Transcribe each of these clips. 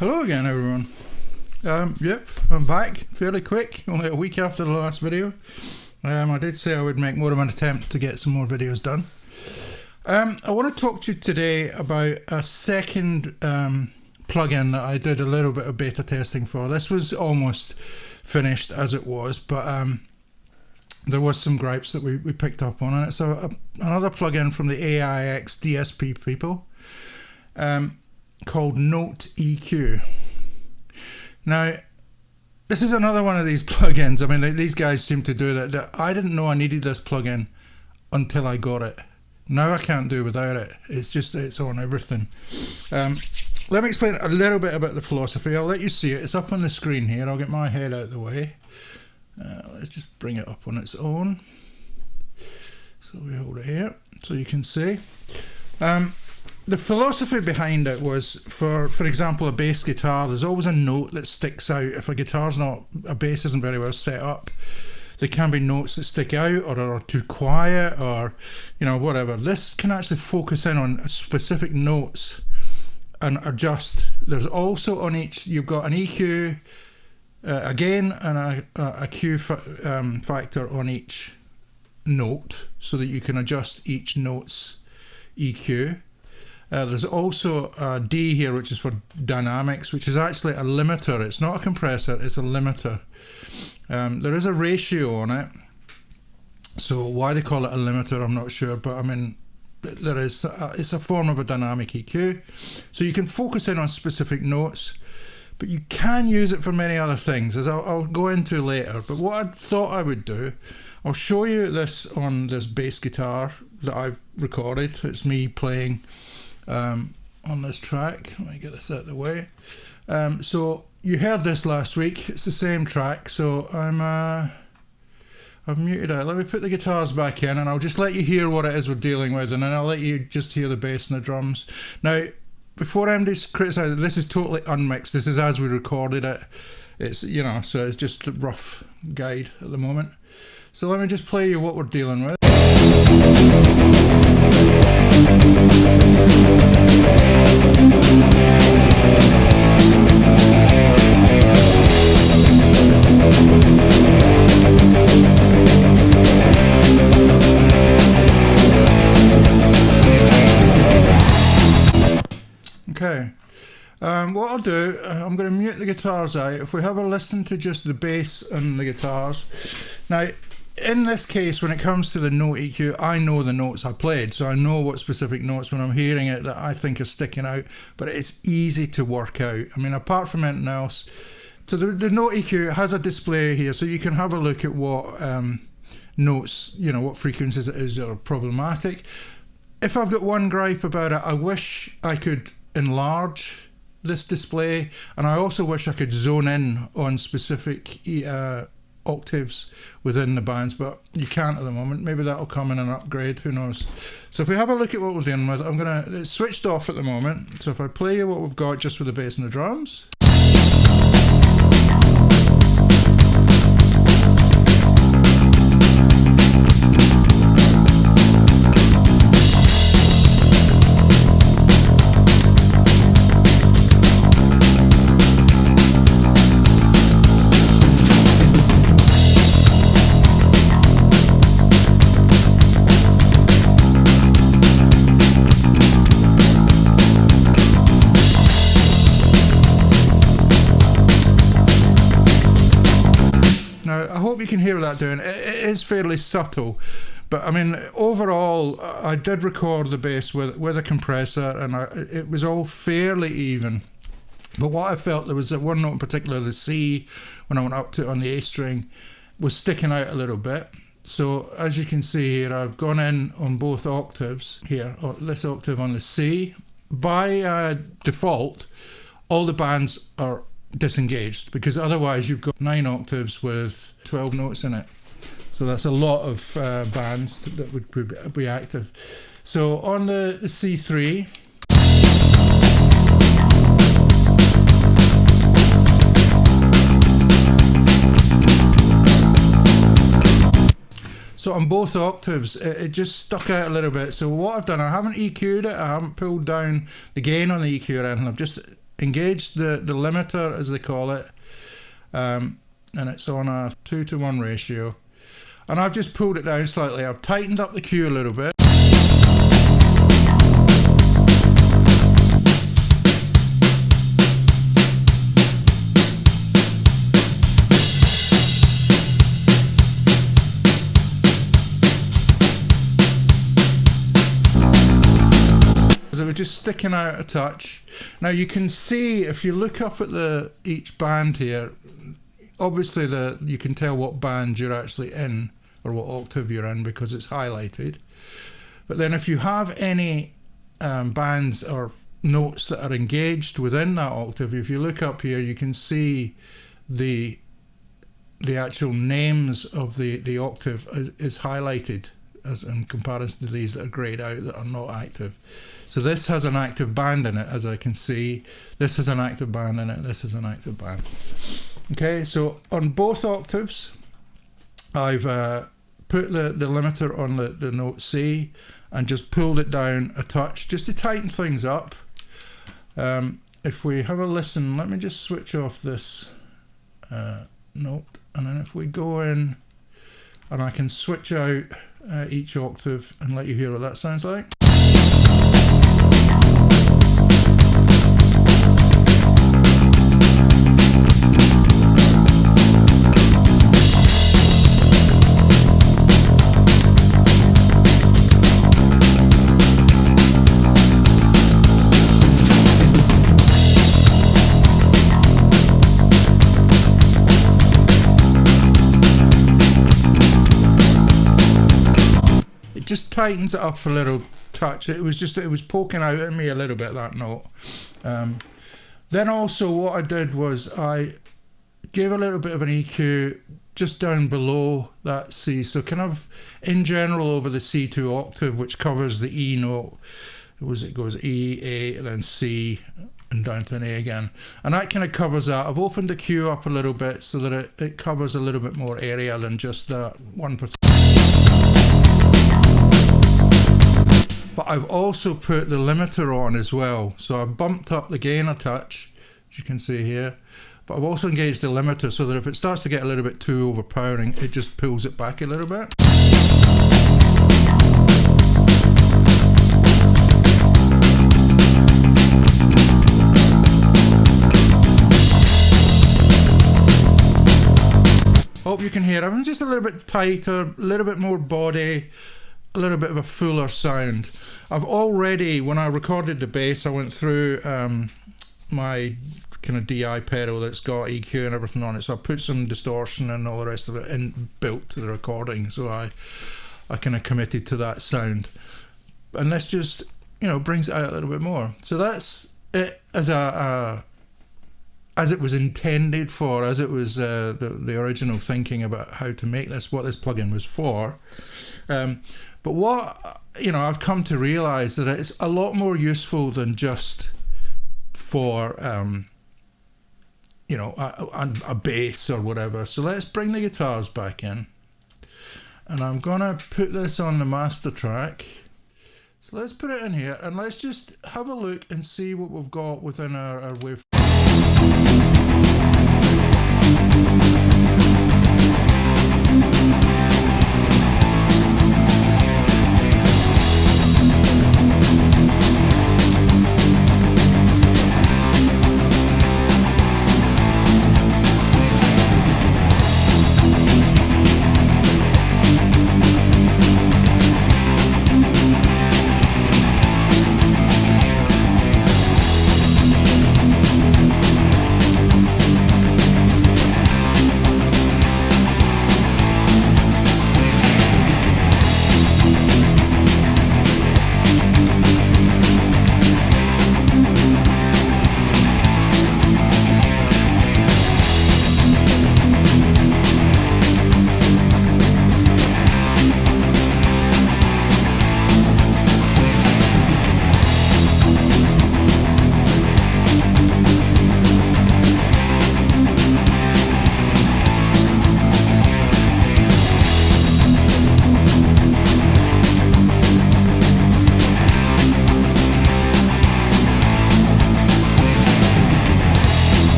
Hello again, everyone. Yep, I'm back fairly quick, only a week after the last video. I did say I would make more of an attempt to get some more videos done. I want to talk to you today about a second plugin that I did a little bit of beta testing for. This was almost finished as it was, but there was some gripes that we picked up on, and it's another plugin from the AiXDSP people. Called Noght EQ. Now, this is another one of these plugins. I mean, these guys seem to do that. I didn't know I needed this plugin until I got it. Now I can't do without it. It's on everything. Let me explain a little bit about the philosophy. I'll let you see it. It's up on the screen here. I'll get my head out of the way. Let's just bring it up on its own. So we hold it here so you can see. The philosophy behind it was, for example, a bass guitar, there's always a note that sticks out. If a bass isn't very well set up, there can be notes that stick out or are too quiet or, whatever. This can actually focus in on specific notes and adjust. There's also on each, you've got an EQ, a gain and a Q factor on each note so that you can adjust each note's EQ. There's also a D here, which is for dynamics, which is actually a limiter. It's not a compressor, it's a limiter. There is a ratio on it. So why they call it a limiter, I'm not sure, but I mean, it's a form of a dynamic EQ. So you can focus in on specific notes, but you can use it for many other things, as I'll go into later. But what I thought I would do, I'll show you this on this bass guitar that I've recorded. It's me playing on this track. Let me get this out of the way. So you heard this last week. It's the same track. So I've muted it. Let me put the guitars back in and I'll just let you hear what it is we're dealing with, and then I'll let you just hear the bass and the drums. Now, before anybody's criticised, this is totally unmixed. This is as we recorded it. It's, so it's just a rough guide at the moment. So let me just play you what we're dealing with. Okay, what I'll do, I'm going to mute the guitars out. If we have a listen to just the bass and the guitars. Now, in this case, when it comes to the Note EQ, I know the notes I played, so I know what specific notes when I'm hearing it that I think are sticking out, but it's easy to work out. I mean, apart from anything else, so the Note EQ has a display here, so you can have a look at what notes, what frequencies it is that are problematic. If I've got one gripe about it, I wish I could enlarge this display, and I also wish I could zone in on specific octaves within the bands, but you can't at the moment. Maybe that'll come in an upgrade, who knows. So if we have a look at what we're dealing with, it's switched off at the moment. So if I play you what we've got just with the bass and the drums. I hope you can hear that doing. It is fairly subtle, but I mean, overall, I did record the bass with a compressor, and it was all fairly even. But what I felt, there was one note in particular, the C, when I went up to it on the A string, was sticking out a little bit. So as you can see here, I've gone in on both octaves here, or this octave on the C. By default, all the bands are disengaged, because otherwise you've got 9 octaves with 12 notes in it, so that's a lot of bands that would be active. So on the C3, so on both octaves it just stuck out a little bit. So what I've done, I haven't EQ'd it, I haven't pulled down the gain on the EQ or anything, I've just engaged the limiter, as they call it, and it's on a 2:1 ratio. And I've just pulled it down slightly. I've tightened up the Q a little bit. It was just sticking out a touch. Now you can see, if you look up at each band here, obviously you can tell what band you're actually in, or what octave you're in, because it's highlighted. But then if you have any bands or notes that are engaged within that octave, if you look up here, you can see the actual names of the octave is highlighted, as in comparison to these that are grayed out, that are not active. So this has an active band in it, as I can see. This has an active band in it. This is an active band. Okay, so on both octaves, I've put the limiter on the note C and just pulled it down a touch, just to tighten things up. If we have a listen, let me just switch off this note, and then if we go in, and I can switch out each octave and let you hear what that sounds like. Just tightens it up a little touch. It was poking out at me a little bit, that note. Then also what I did was I gave a little bit of an EQ just down below that C, so kind of in general over the C2 octave, which covers the E note. It goes E, A, and then C, and down to an A again, and that kind of covers that. I've opened the Q up a little bit so that it covers a little bit more area than just that 1%. But I've also put the limiter on as well, so I've bumped up the gain a touch, as you can see here, but I've also engaged the limiter so that if it starts to get a little bit too overpowering, it just pulls it back a little bit. Hope you can hear. I'm just a little bit tighter, a little bit more body, a little bit of a fuller sound. I've already, when I recorded the bass, I went through my kind of DI pedal that's got EQ and everything on it, so I put some distortion and all the rest of it built to the recording, so I kind of committed to that sound, and this just, you know, brings it out a little bit more. So that's it as as it was intended for, as it was the original thinking about how to make this, what this plugin was for. But what, you know, I've come to realize that it's a lot more useful than just for, you know, a bass or whatever. So let's bring the guitars back in. And I'm gonna put this on the master track. So let's put it in here and let's just have a look and see what we've got within our wave.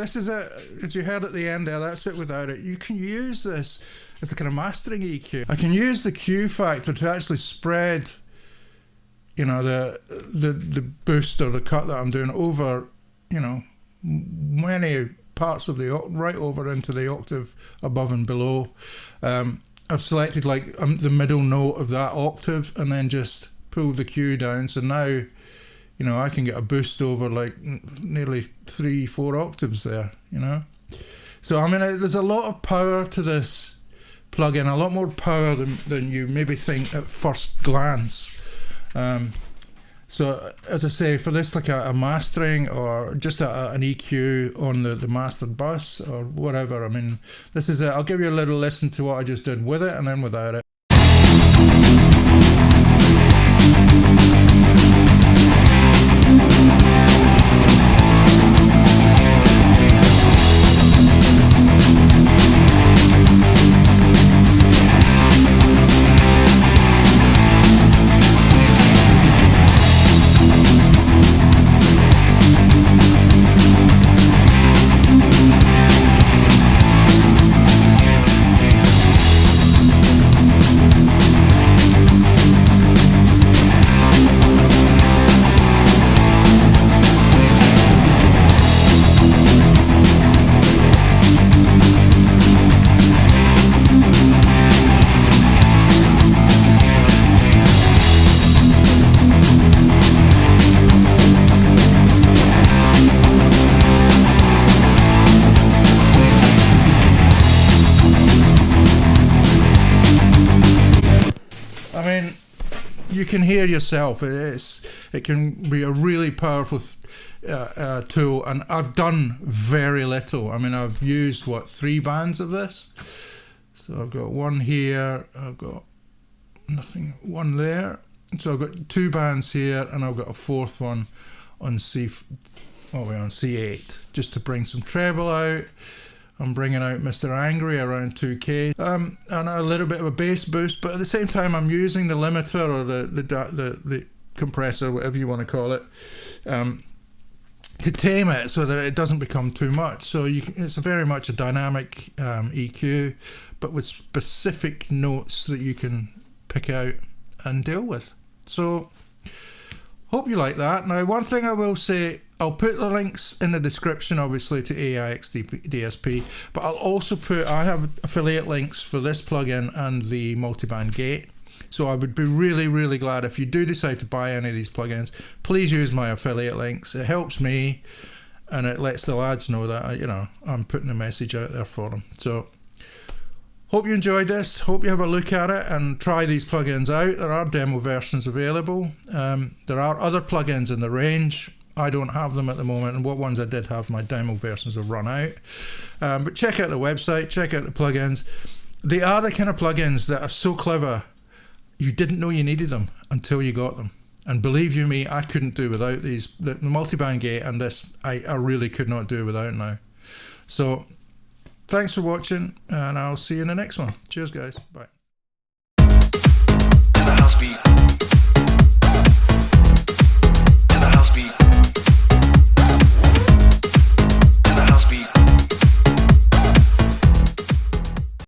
this is it. As you heard at the end there, that's it without it. You can use this as a kind of mastering EQ. I can use the Q factor to actually spread, you know, the boost or the cut that I'm doing over, you know, many parts of the right over into the octave above and below. I've selected like the middle note of that octave and then just pull the Q down. So now, you know, I can get a boost over like nearly 3-4 octaves there, you know. So I mean, there's a lot of power to this plugin, a lot more power than you maybe think at first glance. So as I say, for this, like a mastering or just an EQ on the mastered bus or whatever, I mean, this is it. I'll give you a little listen to what I just did with it and then without it. You can hear yourself. It can be a really powerful tool, and I've done very little. I mean, I've used 3 bands of this. So I've got one here, I've got one there. So I've got 2 bands here, and I've got a 4th one on C8, just to bring some treble out. I'm bringing out Mr. Angry around 2K, and a little bit of a bass boost, but at the same time I'm using the limiter or the compressor, whatever you want to call it, to tame it so that it doesn't become too much. So it's very much a dynamic EQ, but with specific notes that you can pick out and deal with. So hope you like that. Now, one thing I will say, I'll put the links in the description, obviously, to AiXDSP, but I'll also I have affiliate links for this plugin and the Multiband Gate. So I would be really, really glad if you do decide to buy any of these plugins, please use my affiliate links. It helps me, and it lets the lads know that, you know, I'm putting a message out there for them. So hope you enjoyed this. Hope you have a look at it and try these plugins out. There are demo versions available. There are other plugins in the range. I don't have them at the moment, and what ones I did have, my demo versions have run out. But check out the website, check out the plugins. They are the kind of plugins that are so clever, you didn't know you needed them until you got them. And believe you me, I couldn't do without these. The Multiband Gate and this, I really could not do without now. So thanks for watching, and I'll see you in the next one. Cheers, guys. Bye. In the house beat.